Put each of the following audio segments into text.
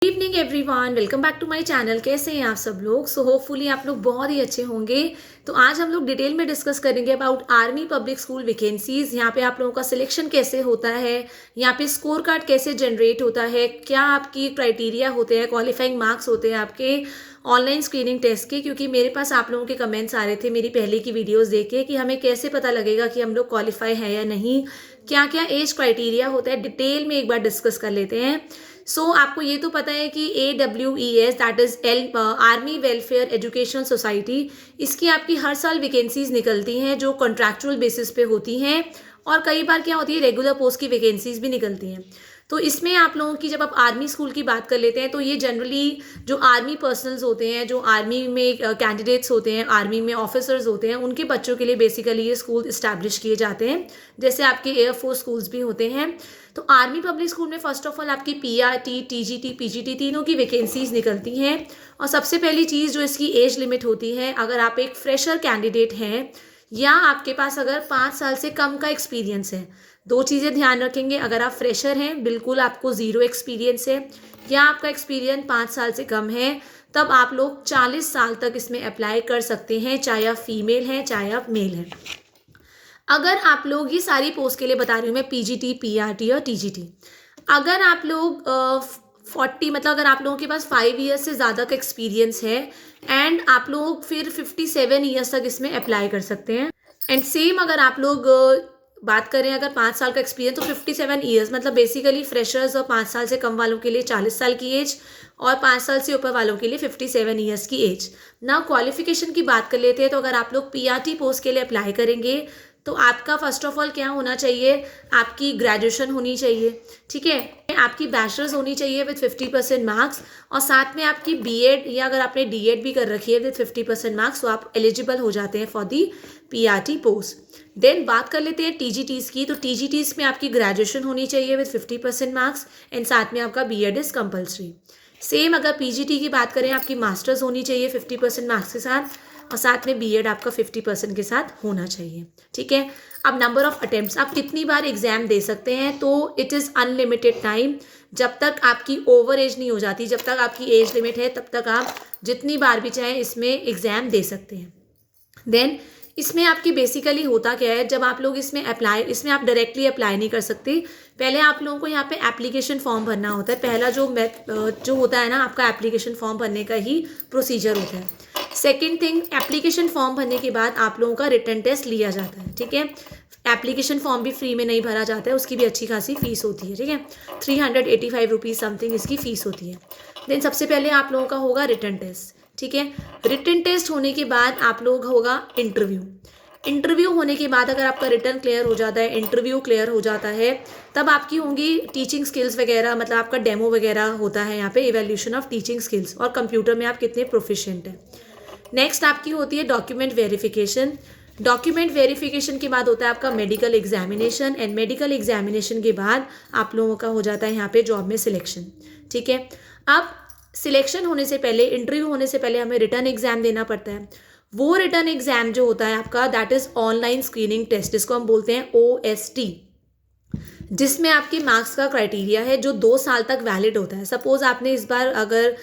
Evening everyone, welcome back to my channel. कैसे हैं आप सब लोग? होपफुली आप लोग बहुत ही अच्छे होंगे। तो आज हम लोग डिटेल में डिस्कस करेंगे about army public school vacancies. यहाँ पे आप लोगों का सिलेक्शन कैसे होता है, यहाँ पे स्कोर कार्ड कैसे जनरेट होता है, क्या आपकी क्राइटेरिया होते हैं, क्वालिफाइंग मार्क्स होते हैं आपके ऑनलाइन स्क्रीनिंग टेस्ट के। क्योंकि मेरे पास आप लोगों के कमेंट्स आ रहे थे मेरी पहले की वीडियोस देख के कि हमें कैसे पता लगेगा कि हम लोग क्वालिफाई है या नहीं, क्या क्या एज क्राइटेरिया होता है, डिटेल में एक बार डिस्कस कर लेते हैं। आपको ये तो पता है कि AWES that is army welfare education society, इसकी आपकी हर साल वैकेंसीज निकलती हैं जो कॉन्ट्रैक्चुअल बेसिस पे होती हैं, और कई बार क्या होती है रेगुलर पोस्ट की वैकेंसीज भी निकलती हैं। तो इसमें आप लोगों की जब आप आर्मी स्कूल की बात कर लेते हैं तो ये जनरली जो आर्मी पर्सनल्स होते हैं, जो आर्मी में कैंडिडेट्स होते हैं, आर्मी में ऑफिसर्स होते हैं, उनके बच्चों के लिए बेसिकली ये स्कूल इस्टेब्लिश किए जाते हैं, जैसे आपके एयरफोर्स स्कूल्स भी होते हैं। तो आर्मी पब्लिक स्कूल में फर्स्ट ऑफ ऑल आपकी PRT, TGT, PGT तीनों की वैकेंसीज निकलती हैं। और सबसे पहली चीज़ जो इसकी एज लिमिट होती है, अगर आप एक फ्रेशर कैंडिडेट हैं या आपके पास अगर 5 साल से कम का एक्सपीरियंस है, दो चीज़ें ध्यान रखेंगे। अगर आप फ्रेशर हैं, बिल्कुल आपको ज़ीरो एक्सपीरियंस है, या आपका एक्सपीरियंस 5 साल से कम है, तब आप लोग 40 साल तक इसमें अप्लाई कर सकते हैं, चाहे आप फीमेल हैं चाहे आप मेल हैं। अगर आप लोग ये सारी पोस्ट के लिए बता रही हूँ मैं, PGT, PRT और TGT, अगर आप लोग 40 मतलब अगर आप लोगों के पास 5 ईयर्स से ज़्यादा का एक्सपीरियंस है, एंड आप लोग फिर 57 ईयर्स तक इसमें अप्लाई कर सकते हैं। एंड सेम अगर आप लोग बात करें अगर 5 साल का एक्सपीरियंस, तो 57 ईयर्स मतलब बेसिकली फ्रेशर्स और 5 साल से कम वालों के लिए 40 साल की एज, और 5 साल से ऊपर वालों के लिए 57 ईयर्स की एज। ना क्वालिफिकेशन की बात कर लेते हैं, तो अगर आप लोग PRT पोस्ट के लिए अप्लाई करेंगे तो आपका फर्स्ट ऑफ ऑल क्या होना चाहिए, आपकी ग्रेजुएशन होनी चाहिए, ठीक है, आपकी बैचलर्स होनी चाहिए विद 50% मार्क्स, और साथ में आपकी BEd या अगर आपने DEd भी कर रखी है विद 50% मार्क्स, तो आप एलिजिबल हो जाते हैं for the PRT post. Then बात कर लेते हैं TGTs की। तो TGTs में आपकी ग्रेजुएशन होनी चाहिए विद 50% मार्क्स, एंड साथ में आपका BEd इज कंपल्सरी। सेम अगर PGT की बात करें, आपकी मास्टर्स होनी चाहिए 50% मार्क्स के साथ, और साथ में BEd आपका 50% के साथ होना चाहिए, ठीक है। अब नंबर ऑफ अटेम्प्ट्स, आप कितनी बार एग्जाम दे सकते हैं, तो इट इज़ अनलिमिटेड टाइम। जब तक आपकी ओवर एज नहीं हो जाती, जब तक आपकी एज लिमिट है, तब तक आप जितनी बार भी चाहें इसमें एग्जाम दे सकते हैं। देन इसमें आपकी बेसिकली होता क्या है, जब आप लोग इसमें आप डायरेक्टली अप्लाई नहीं कर सकते। पहले आप लोगों को यहाँ पे एप्लीकेशन फॉर्म भरना होता है। पहला जो होता है ना, आपका एप्लीकेशन फॉर्म भरने का ही प्रोसीजर होता है। सेकेंड थिंग, एप्लीकेशन फॉर्म भरने के बाद आप लोगों का रिटन टेस्ट लिया जाता है, ठीक है। एप्लीकेशन फॉर्म भी फ्री में नहीं भरा जाता है, उसकी भी अच्छी खासी फीस होती है, ठीक है। 385 रुपीज़ समथिंग इसकी फ़ीस होती है। देन सबसे पहले आप लोगों का होगा रिटन टेस्ट, ठीक है। रिटन टेस्ट होने के बाद आप लोग होगा इंटरव्यू। इंटरव्यू होने के बाद अगर आपका रिटन क्लियर हो जाता है, इंटरव्यू क्लियर हो जाता है, तब आपकी होंगी टीचिंग स्किल्स वगैरह, मतलब आपका डेमो वगैरह होता है यहाँ पे, इवैल्यूएशन ऑफ टीचिंग स्किल्स और कंप्यूटर में आप कितने प्रोफिशिएंट हैं। नेक्स्ट आपकी होती है डॉक्यूमेंट वेरिफिकेशन। डॉक्यूमेंट वेरिफिकेशन के बाद होता है आपका medical examination, and medical examination के बाद आप लोगों का हो जाता है यहाँ पे जॉब में सिलेक्शन, ठीक है। अब सिलेक्शन होने से पहले, इंटरव्यू होने से पहले हमें रिटर्न एग्जाम देना पड़ता है। वो रिटर्न एग्जाम जो होता है आपका, that is online screening test, जिसको हम बोलते हैं OST, जिसमें आपके मार्क्स का क्राइटेरिया है जो 2 साल तक वैलिड होता है। सपोज आपने इस बार अगर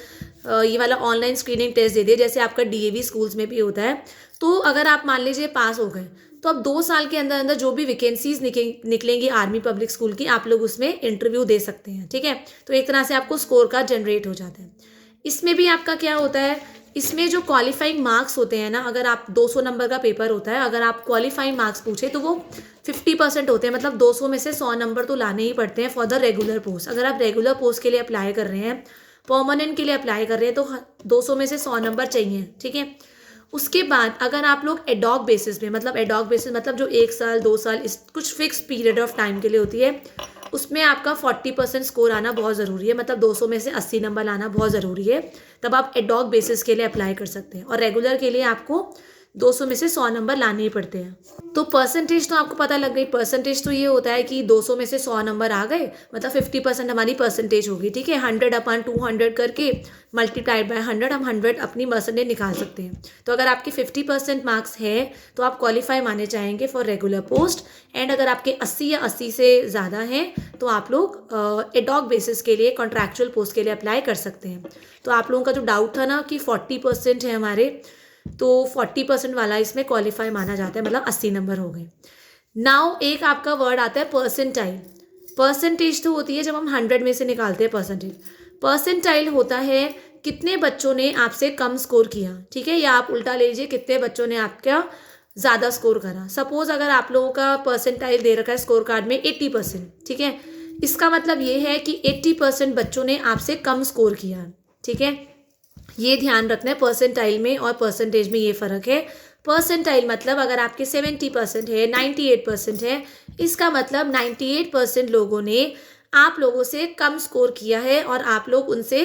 ये वाला ऑनलाइन स्क्रीनिंग टेस्ट दे दिया, जैसे आपका DAV स्कूल्स में भी होता है, तो अगर आप मान लीजिए पास हो गए, तो अब 2 साल के अंदर अंदर जो भी वैकेंसीज निकलेंगी आर्मी पब्लिक स्कूल की, आप लोग उसमें इंटरव्यू दे सकते हैं, ठीक है। तो एक तरह से आपको स्कोर कार्ड जनरेट हो जाता है। इसमें भी आपका क्या होता है, इसमें जो क्वालिफाइंग मार्क्स होते हैं ना, अगर आप 200 नंबर का पेपर होता है, अगर आप क्वालिफाइंग मार्क्स पूछे तो वो 50% होते हैं, मतलब 200 में से 100 नंबर तो लाने ही पड़ते हैं फॉर द रेगुलर पोस्ट। अगर आप रेगुलर पोस्ट के लिए अप्लाई कर रहे हैं, परमानेंट के लिए अप्लाई कर रहे हैं, तो 200 में से 100 नंबर चाहिए, ठीक है। उसके बाद अगर आप लोग एडॉक बेसिस पे, मतलब एडॉक बेसिस मतलब जो 1 साल 2 साल इस कुछ फिक्स पीरियड ऑफ टाइम के लिए होती है, उसमें आपका 40% स्कोर आना बहुत ज़रूरी है, मतलब 200 में से 80 नंबर लाना बहुत ज़रूरी है, तब आप एडॉक बेसिस के लिए अप्लाई कर सकते हैं। और रेगुलर के लिए आपको 200 में से 100 नंबर लाने ही पड़ते हैं। तो परसेंटेज तो आपको पता लग गई, परसेंटेज तो ये होता है कि 200 में से 100 नंबर आ गए मतलब 50% हमारी परसेंटेज होगी, ठीक है। 100/200 करके मल्टीप्लाइड बाय 100 हम 100 अपनी परसेंटेज निकाल सकते हैं। तो अगर आपके 50% मार्क्स है तो आप क्वालिफाई माने जाएंगे फॉर रेगुलर पोस्ट। एंड अगर आपके 80 या 80 से ज़्यादा हैं तो आप लोग एडॉक बेसिस के लिए कॉन्ट्रैक्चुअल पोस्ट के लिए अप्लाई कर सकते हैं। तो आप लोगों का जो डाउट था ना कि 40% है हमारे, तो 40% वाला इसमें क्वालिफाई माना जाता है, मतलब 80 नंबर हो गए। नाउ एक आपका वर्ड आता है परसेंटाइल। परसेंटेज तो होती है जब हम 100 में से निकालते हैं परसेंटेज। परसेंटाइल होता है कितने बच्चों ने आपसे कम स्कोर किया, ठीक है, या आप उल्टा ले लीजिए कितने बच्चों ने आपका ज़्यादा स्कोर करा। सपोज अगर आप लोगों का परसेंटाइल दे रखा है स्कोर कार्ड में 80%, ठीक है, इसका मतलब ये है कि 80% बच्चों ने आपसे कम स्कोर किया, ठीक है। ये ध्यान रखना है, परसेंटाइल में और परसेंटेज में ये फ़र्क है। परसेंटाइल मतलब अगर आपके 70% है, 98% है, इसका मतलब 98% लोगों ने आप लोगों से कम स्कोर किया है और आप लोग उनसे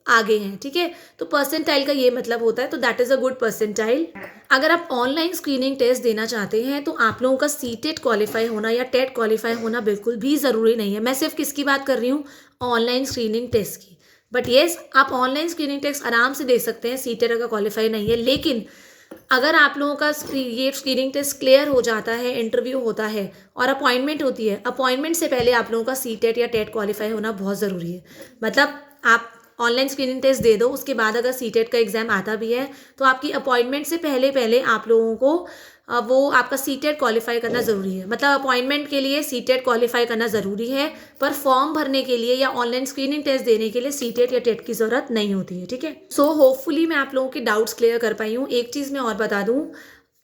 आगे हैं, ठीक है। तो परसेंटाइल का ये मतलब होता है, तो that is a good percentile. अगर आप ऑनलाइन स्क्रीनिंग टेस्ट देना चाहते हैं तो आप लोगों का सीटेट क्वालिफाई होना या टेट क्वालिफाई होना बिल्कुल भी ज़रूरी नहीं है। मैं सिर्फ किसकी बात कर रही हूँ, ऑनलाइन स्क्रीनिंग टेस्ट की। बट येस, आप ऑनलाइन स्क्रीनिंग टेस्ट आराम से दे सकते हैं, सीटेट अगर क्वालिफाई नहीं है। लेकिन अगर आप लोगों का ये स्क्रीनिंग टेस्ट क्लियर हो जाता है, इंटरव्यू होता है और अपॉइंटमेंट होती है, अपॉइंटमेंट से पहले आप लोगों का सीटेट या टेट क्वालिफाई होना बहुत ज़रूरी है। मतलब आप ऑनलाइन स्क्रीनिंग टेस्ट दे दो, उसके बाद अगर सीटेट का एग्ज़ाम आता भी है तो आपकी अपॉइंटमेंट से पहले पहले आप लोगों को वो आपका सीटेट क्वालिफाई करना ज़रूरी है। मतलब अपॉइंटमेंट के लिए सीटेट क्वालिफाई करना ज़रूरी है, पर फॉर्म भरने के लिए या ऑनलाइन स्क्रीनिंग टेस्ट देने के लिए सीटेट या टेट की ज़रूरत नहीं होती है, ठीक है। सो होपफुली मैं आप लोगों के डाउट्स क्लियर कर पाई हूँ। एक चीज़ मैं और बता दूँ,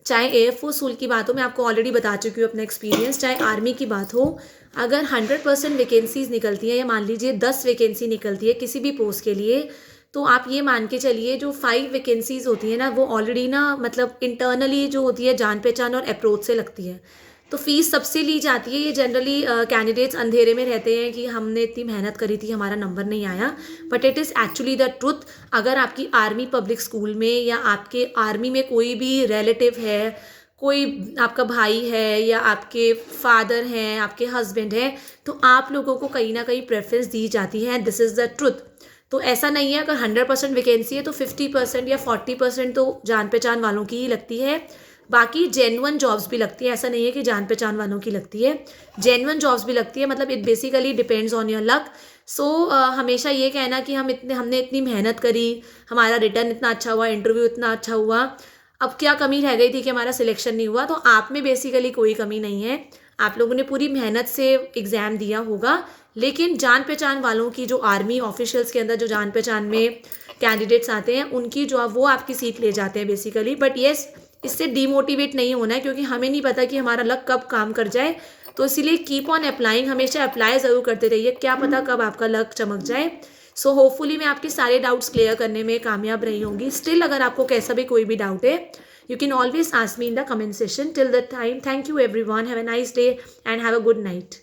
चाहे एयरफोर्स स्कूल की बात हो, मैं आपको ऑलरेडी बता चुकी हूँ अपना एक्सपीरियंस, चाहे आर्मी की बात हो, अगर 100% वैकेंसीज निकलती है या मान लीजिए 10 वैकेंसी निकलती है किसी भी पोस्ट के लिए, तो आप ये मान के चलिए जो 5 वैकेंसीज होती है ना वो ऑलरेडी ना मतलब इंटरनली जो होती है जान पहचान और अप्रोच से लगती है। तो फीस सबसे ली जाती है। ये जनरली कैंडिडेट्स अंधेरे में रहते हैं कि हमने इतनी मेहनत करी थी, हमारा नंबर नहीं आया, but it is actually the truth. अगर आपकी आर्मी पब्लिक स्कूल में या आपके आर्मी में कोई भी रिलेटिव है, कोई आपका भाई है या आपके फादर हैं, आपके हस्बैंड हैं, तो आप लोगों को कहीं ना कहीं प्रेफरेंस दी जाती है। This is the truth. तो ऐसा नहीं है अगर 100% वैकेंसी है तो 50% या 40% तो जान पहचान वालों की ही लगती है। बाकी जेन्युइन जॉब्स भी लगती है, ऐसा नहीं है कि जान पहचान वालों की लगती है, जेन्युइन जॉब्स भी लगती है। मतलब it basically depends on your luck. So हमेशा ये कहना कि हमने इतनी मेहनत करी, हमारा रिटर्न इतना अच्छा हुआ, इंटरव्यू इतना अच्छा हुआ, अब क्या कमी रह गई थी कि हमारा सिलेक्शन नहीं हुआ, तो आप में बेसिकली कोई कमी नहीं है। आप लोगों ने पूरी मेहनत से एग्ज़ाम दिया होगा। लेकिन जान पहचान वालों की, जो आर्मी ऑफिशियल्स के अंदर जो जान पहचान में कैंडिडेट्स आते हैं, उनकी जो वो आपकी सीट ले जाते हैं बेसिकली। बट येस, इससे डीमोटिवेट नहीं होना है, क्योंकि हमें नहीं पता कि हमारा लक कब काम कर जाए। तो इसीलिए कीप ऑन अप्लाइंग, हमेशा अप्लाई ज़रूर करते रहिए, क्या पता कब आपका लक चमक जाए। सो होपफुली मैं आपके सारे डाउट्स क्लियर करने में कामयाब रही होंगी। स्टिल अगर आपको कैसा भी कोई भी डाउट है, you can always ask me in the comment section. Till that time, thank you everyone. Have a nice day and have a good night.